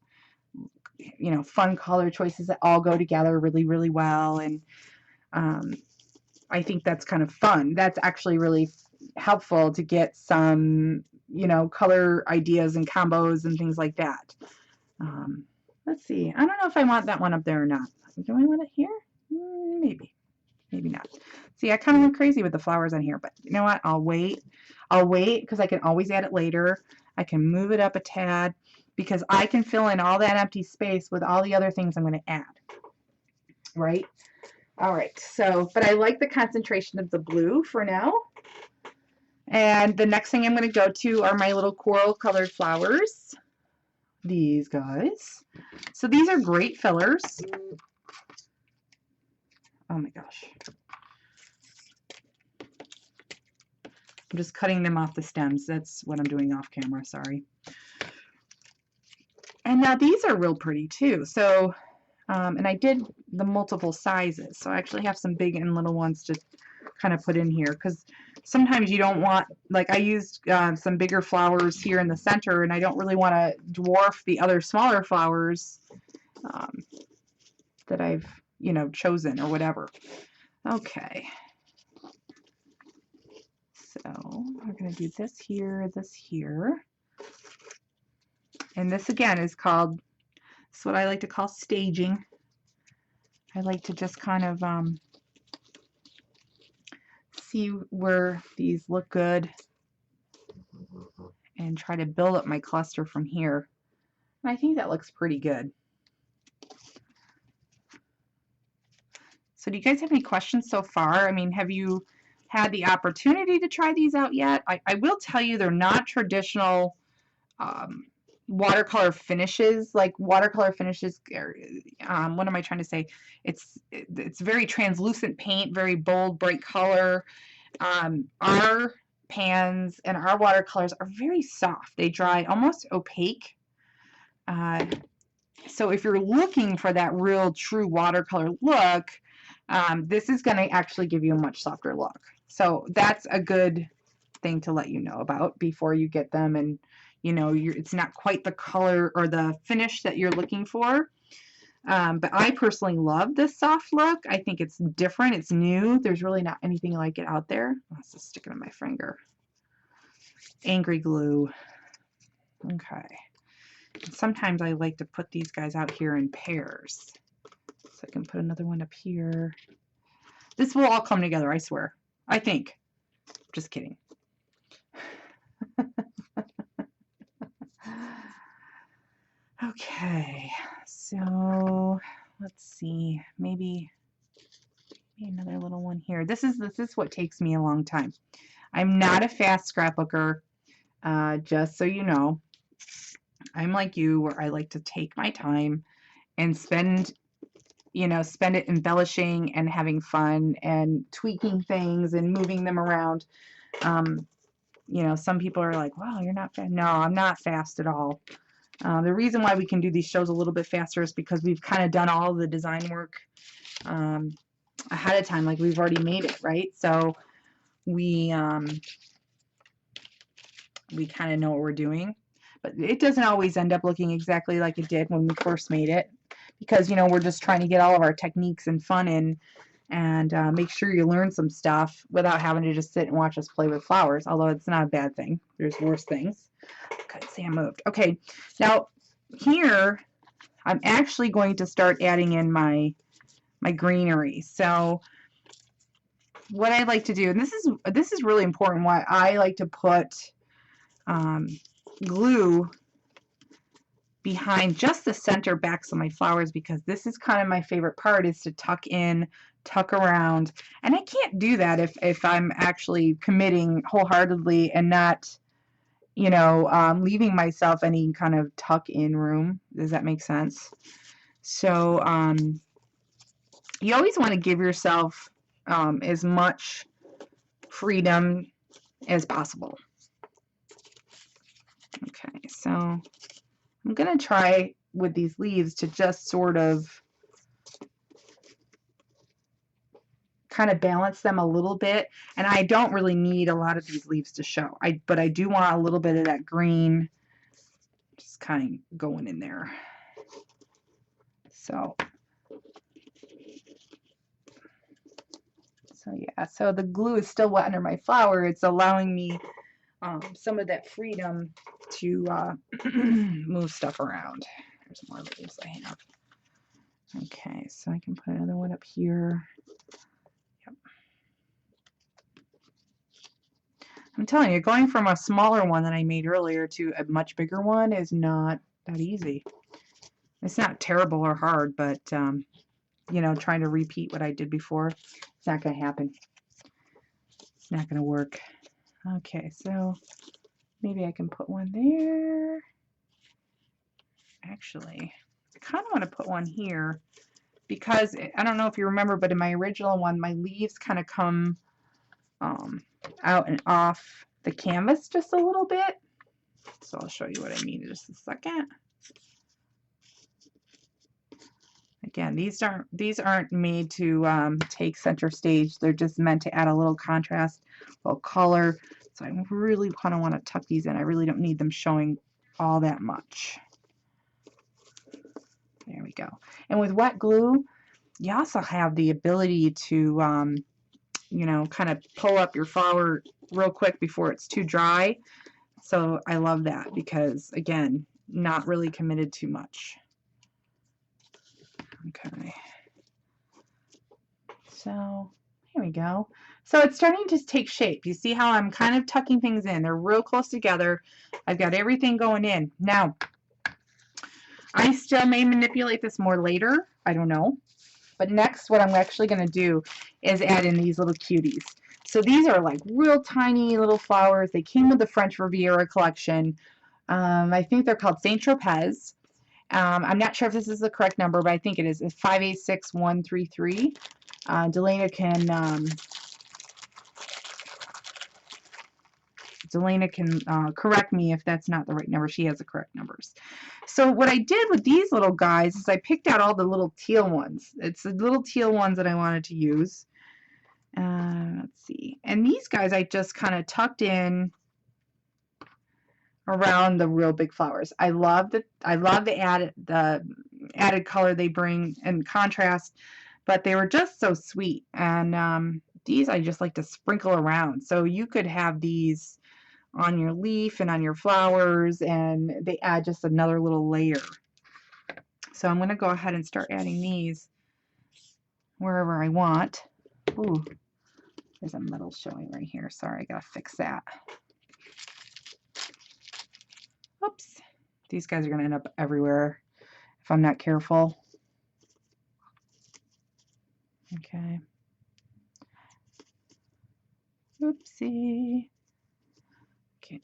you know, fun color choices that all go together really, really well. And I think that's kind of fun. That's actually really helpful to get some, you know, color ideas and combos and things like that. Let's see. I don't know if I want that one up there or not. Do I want it here? Maybe. Maybe not. See, I kind of went crazy with the flowers on here, but you know what? I'll wait. I'll wait because I can always add it later. I can move it up a tad because I can fill in all that empty space with all the other things I'm going to add. Right? All right. So, but I like the concentration of the blue for now. And the next thing I'm going to go to are my little coral colored flowers. These guys. So these are great fillers. Oh my gosh. I'm just cutting them off the stems. That's what I'm doing off camera, sorry. And now these are real pretty too. So, and I did the multiple sizes. So I actually have some big and little ones to kind of put in here because sometimes you don't want, like I used some bigger flowers here in the center and I don't really want to dwarf the other smaller flowers that I've, you know, chosen or whatever. Okay. So we're going to do this here, and this again is called, it's what I like to call staging. I like to just kind of see where these look good and try to build up my cluster from here. And I think that looks pretty good. So do you guys have any questions so far? I mean, have you had the opportunity to try these out yet? I will tell you they're not traditional watercolor finishes. Like watercolor finishes, what am I trying to say? It's very translucent paint, very bold, bright color. Our pans and our watercolors are very soft. They dry almost opaque. So if you're looking for that real true watercolor look, this is going to actually give you a much softer look. So that's a good thing to let you know about before you get them, and you know, it's not quite the color or the finish that you're looking for. But I personally love this soft look. I think it's different. It's new. There's really not anything like it out there. Oh, it's just sticking on my finger. Angry glue. Okay. And sometimes I like to put these guys out here in pairs. So I can put another one up here. This will all come together, I swear. I think. Just kidding. Okay, so let's see, maybe another little one here. This is what takes me a long time. I'm not a fast scrapbooker, just so you know. I'm like you, where I like to take my time and spend it embellishing and having fun and tweaking things and moving them around. You know, some people are like, wow, you're not fast. No, I'm not fast at all. The reason why we can do these shows a little bit faster is because we've kind of done all the design work ahead of time, like we've already made it, right? So we kind of know what we're doing, but it doesn't always end up looking exactly like it did when we first made it, because, you know, we're just trying to get all of our techniques and fun in and make sure you learn some stuff without having to just sit and watch us play with flowers, although it's not a bad thing. There's worse things. Okay, see, I moved. Okay, now here I'm actually going to start adding in my greenery. So what I like to do, and this is really important, why I like to put glue behind just the center backs of my flowers, because this is kind of my favorite part, is to tuck in tuck around. And I can't do that if I'm actually committing wholeheartedly and not, you know, leaving myself any kind of tuck in room. Does that make sense? So you always want to give yourself as much freedom as possible. Okay, so I'm going to try with these leaves to just sort of kind of balance them a little bit, and I don't really need a lot of these leaves to show. But I do want a little bit of that green just kind of going in there. So yeah, so the glue is still wet under my flower. It's allowing me some of that freedom to move stuff around. There's more leaves I have. Okay, so I can put another one up here. Yep. I'm telling you, going from a smaller one that I made earlier to a much bigger one is not that easy. It's not terrible or hard, but you know, trying to repeat what I did before, it's not going to happen. It's not going to work. Okay, so maybe I can put one there. Actually, I kind of want to put one here because I don't know if you remember, but in my original one, my leaves kind of come out and off the canvas just a little bit. So I'll show you what I mean in just a second. Again, these aren't made to take center stage. They're just meant to add a little contrast, a little color. So I really kind of want to tuck these in. I really don't need them showing all that much. There we go. And with wet glue, you also have the ability to, you know, kind of pull up your flower real quick before it's too dry. So I love that because, again, not really committed too much. Okay. So here we go. So it's starting to take shape. You see how I'm kind of tucking things in. They're real close together. I've got everything going in. Now, I still may manipulate this more later. I don't know. But next, what I'm actually going to do is add in these little cuties. So these are like real tiny little flowers. They came with the French Riviera collection. I think they're called Saint Tropez. I'm not sure if this is the correct number, but I think it is. It's 586133. Delana can correct me if that's not the right number. She has the correct numbers. So what I did with these little guys is I picked out all the little teal ones. It's the little teal ones that I wanted to use. Let's see. And these guys I just kind of tucked in around the real big flowers. I love the added color they bring and contrast, but they were just so sweet. And these I just like to sprinkle around. So you could have these on your leaf and on your flowers, and they add just another little layer. So I'm going to go ahead and start adding these wherever I want. Ooh, there's a metal showing right here. Sorry, I got to fix that. Oops. These guys are going to end up everywhere if I'm not careful. Okay. Oopsie. Okay.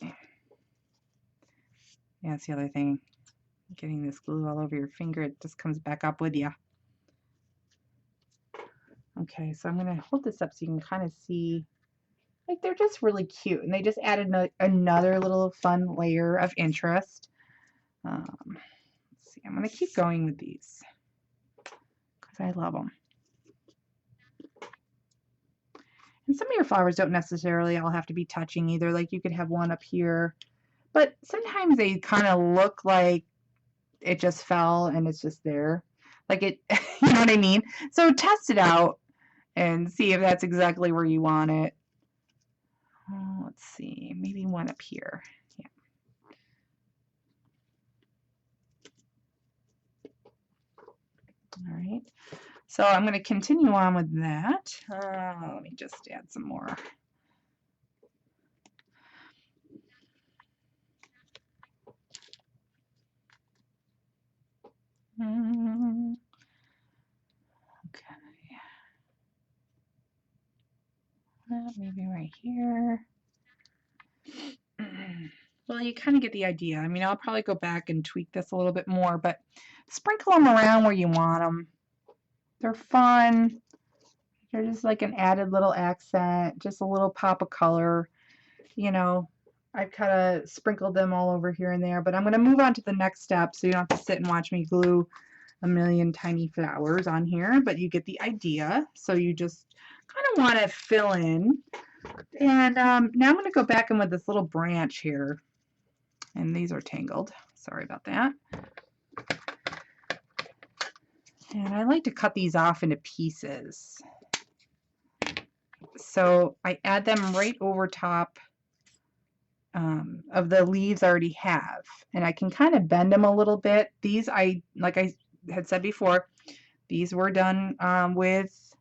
Yeah, that's the other thing. Getting this glue all over your finger, it just comes back up with you. Okay, so I'm going to hold this up so you can kind of see, like, they're just really cute, and they just added another little fun layer of interest. Let's see, I'm going to keep going with these because I love them. And some of your flowers don't necessarily all have to be touching either. Like, you could have one up here, but sometimes they kind of look like it just fell and it's just there. Like it, you know what I mean? So test it out and see if that's exactly where you want it. Let's see, maybe one up here. Yeah. All right. So I'm going to continue on with that. Let me just add some more. Okay. maybe right here. Well, you kind of get the idea. I mean, I'll probably go back and tweak this a little bit more, but sprinkle them around where you want them. They're fun. They're just like an added little accent, just a little pop of color. You know, I've kind of sprinkled them all over here and there, but I'm going to move on to the next step so you don't have to sit and watch me glue a million tiny flowers on here, but you get the idea. So you just kind of want to fill in. And now I'm going to go back in with this little branch here. And these are tangled. Sorry about that. And I like to cut these off into pieces. So I add them right over top of the leaves I already have. And I can kind of bend them a little bit. These, like I had said before, these were done with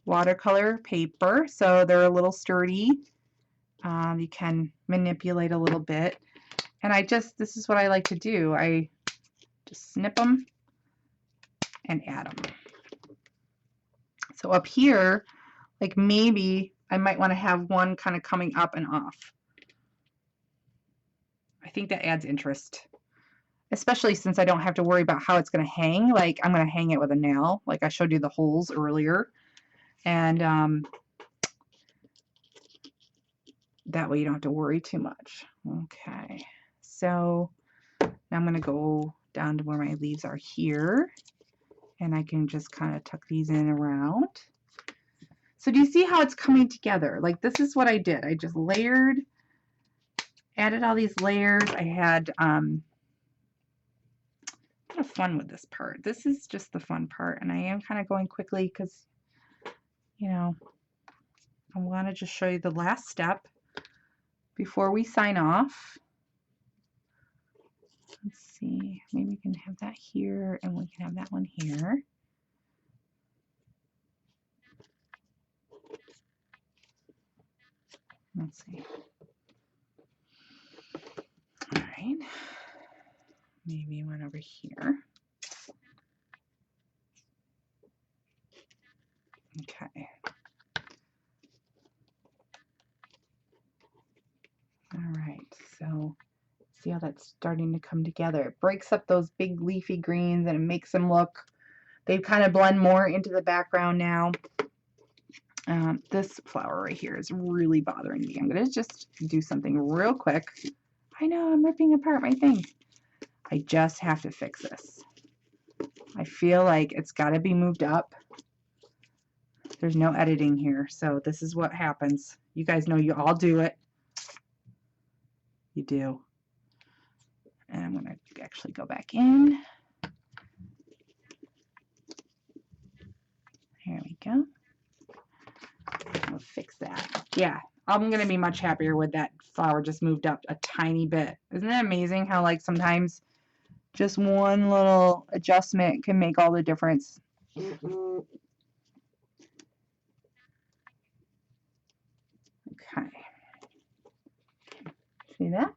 watercolor paper. So they're a little sturdy. You can manipulate a little bit. And this is what I like to do. I just snip them and add them. So up here, like maybe I might want to have one kind of coming up and off. I think that adds interest, especially since I don't have to worry about how it's going to hang. Like I'm going to hang it with a nail, like I showed you the holes earlier. And that way you don't have to worry too much. Okay, so now I'm going to go down to where my leaves are here. And I can just kind of tuck these in around. So do you see how it's coming together? Like this is what I did. I just layered, added all these layers. I had a lot of fun with this part. This is just the fun part. And I am kind of going quickly because, you know, I want to just show you the last step before we sign off. Let's see, maybe we can have that here and we can have that one here. Let's see. All right. Maybe one over here. Okay. All right. So see how that's starting to come together. It breaks up those big leafy greens and it makes them look, they kind of blend more into the background now. This flower right here is really bothering me. I'm going to just do something real quick. I know I'm ripping apart my thing. I just have to fix this. I feel like it's got to be moved up. There's no editing here, so this is what happens. You guys know you all do it. You do. And I'm going to actually go back in. Here we go. We'll fix that. Yeah, I'm going to be much happier with that flower just moved up a tiny bit. Isn't it amazing how like sometimes just one little adjustment can make all the difference? Okay. See that?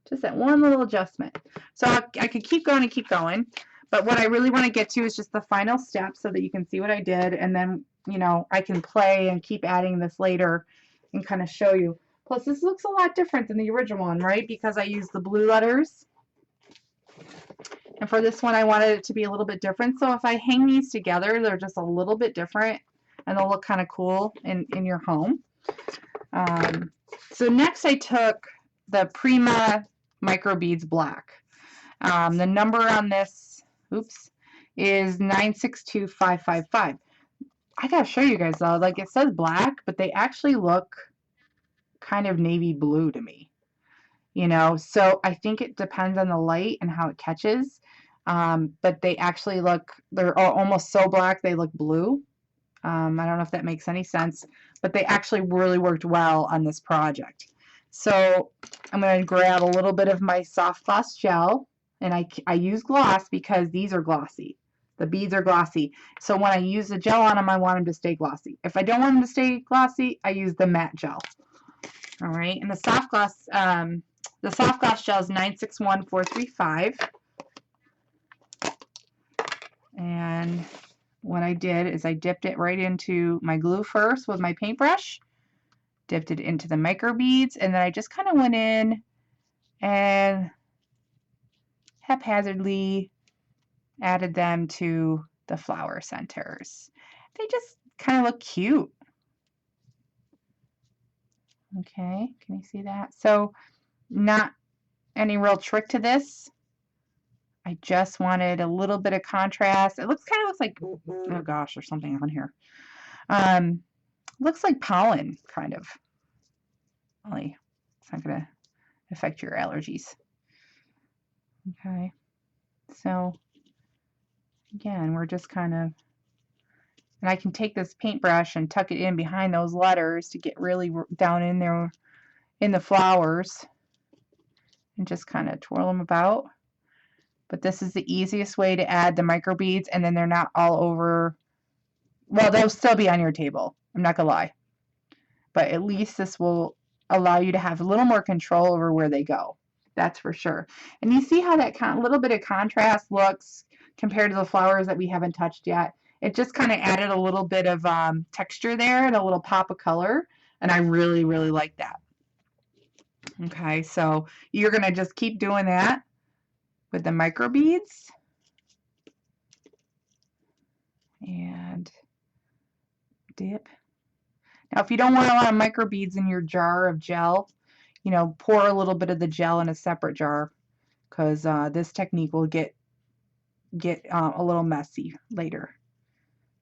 Just that one little adjustment. So I could keep going and keep going, but what I really want to get to is just the final step so that you can see what I did, and then, you know, I can play and keep adding this later and kind of show you. Plus, this looks a lot different than the original one, right? Because I used the blue letters. And for this one, I wanted it to be a little bit different. So if I hang these together, they're just a little bit different, and they'll look kind of cool in your home. So next I took the Prima Microbeads Black. The number on this, oops, is 962555. I gotta show you guys though, like it says black, but they actually look kind of navy blue to me. You know, so I think it depends on the light and how it catches. But they actually look, they're almost so black they look blue. I don't know if that makes any sense, but they actually really worked well on this project. So I'm going to grab a little bit of my soft gloss gel, and I use gloss because these are glossy. The beads are glossy. So when I use the gel on them, I want them to stay glossy. If I don't want them to stay glossy, I use the matte gel. All right, and the soft gloss gel is 961435. And what I did is I dipped it right into my glue first with my paintbrush, dipped it into the micro beads, and then I just kind of went in and haphazardly added them to the flower centers. They just kind of look cute. Okay, can you see that? So not any real trick to this. I just wanted a little bit of contrast. It kind of looks like, oh gosh, there's something on here. Looks like pollen, kind of. Only it's not going to affect your allergies. Okay, so again, we're just kind of, and I can take this paintbrush and tuck it in behind those letters to get really down in there in the flowers and just kind of twirl them about. But this is the easiest way to add the micro beads, and then they're not all over. Well, they'll still be on your table. I'm not gonna lie. But at least this will allow you to have a little more control over where they go. That's for sure. And you see how that little bit of contrast looks compared to the flowers that we haven't touched yet. It just kind of added a little bit of texture there and a little pop of color. And I really, really like that. Okay, so you're going to just keep doing that with the micro beads. And dip. Now, if you don't want a lot of micro beads in your jar of gel, you know, pour a little bit of the gel in a separate jar, because this technique will get a little messy later,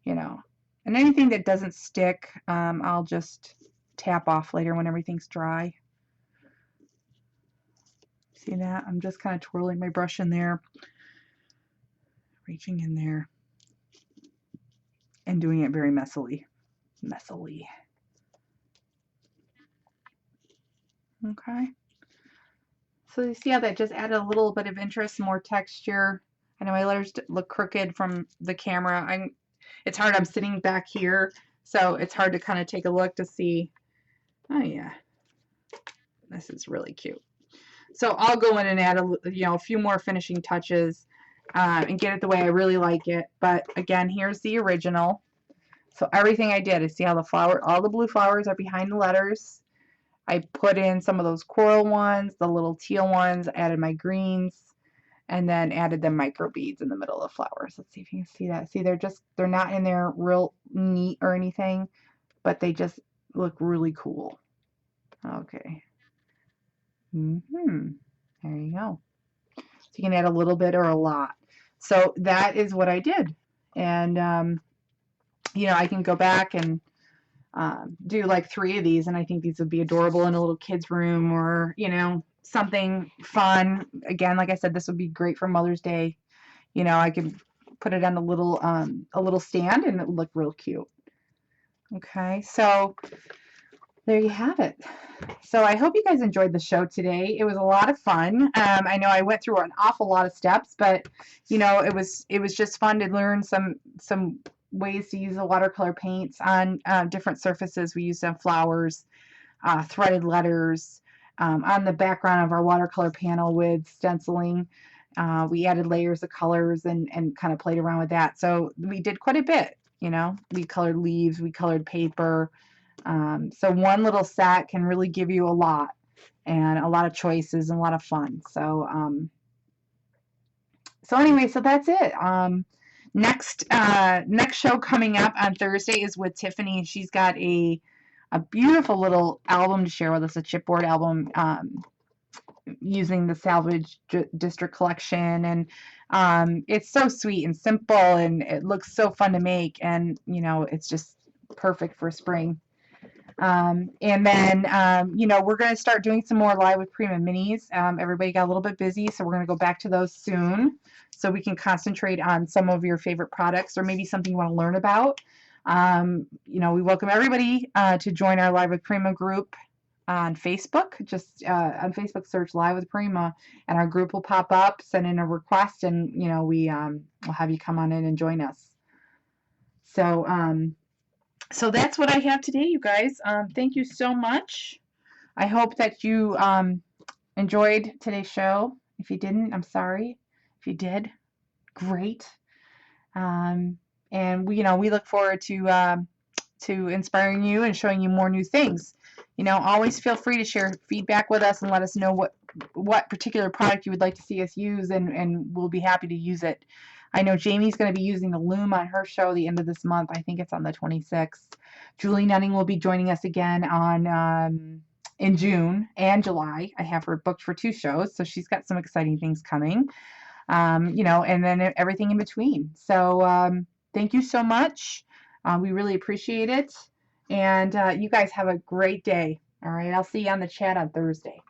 you know. And anything that doesn't stick, I'll just tap off later when everything's dry. See that? I'm just kind of twirling my brush in there, reaching in there, and doing it very messily. Okay. So you see how that just added a little bit of interest, more texture. I know my letters look crooked from the camera. It's hard. I'm sitting back here, so it's hard to kind of take a look to see. Oh yeah, this is really cute. So I'll go in and add a few more finishing touches and get it the way I really like it. But again, here's the original. So everything I did is see how all the blue flowers are behind the letters. I put in some of those coral ones, the little teal ones, added my greens, and then added the micro beads in the middle of the flowers. Let's see if you can see that. See, they're not in there real neat or anything, but they just look really cool. Okay. There you go. So you can add a little bit or a lot. So that is what I did. And, you know, I can go back and do like 3 of these, and I think these would be adorable in a little kid's room, or, you know, something fun. Again, like I said, this would be great for Mother's Day. You know, I could put it on a little stand and it would look real cute. Okay, so there you have it. So I hope you guys enjoyed the show today. It was a lot of fun. I know I went through an awful lot of steps, but you know, it was just fun to learn some ways to use the watercolor paints on different surfaces. We used on flowers, threaded letters, on the background of our watercolor panel with stenciling. We added layers of colors and kind of played around with that. So we did quite a bit. You know, we colored leaves, we colored paper. So one little set can really give you a lot, and a lot of choices and a lot of fun. So anyway, so that's it. Next show coming up on Thursday is with Tiffany. She's got a beautiful little album to share with us, a chipboard album, using the Salvage District collection, and it's so sweet and simple, and it looks so fun to make, and you know, it's just perfect for spring. And then you know, we're going to start doing some more Live with Prima minis. Everybody got a little bit busy, so we're going to go back to those soon, so we can concentrate on some of your favorite products, or maybe something you want to learn about. You know, we welcome everybody to join our Live with Prima group on Facebook. Just on Facebook, search Live with Prima, and our group will pop up. Send in a request, and you know, we'll have you come on in and join us. So so that's what I have today, you guys. Thank you so much. I hope that you enjoyed today's show. If you didn't, I'm sorry. If you did, great. And we look forward to inspiring you and showing you more new things. You know, always feel free to share feedback with us and let us know what particular product you would like to see us use, and we'll be happy to use it. I know Jamie's going to be using the Loom on her show the end of this month. I think it's on the 26th. Julie Nunning will be joining us again on in June and July. I have her booked for 2 shows, so she's got some exciting things coming. You know, and then everything in between. So thank you so much. We really appreciate it. And you guys have a great day. All right, I'll see you on the chat on Thursday.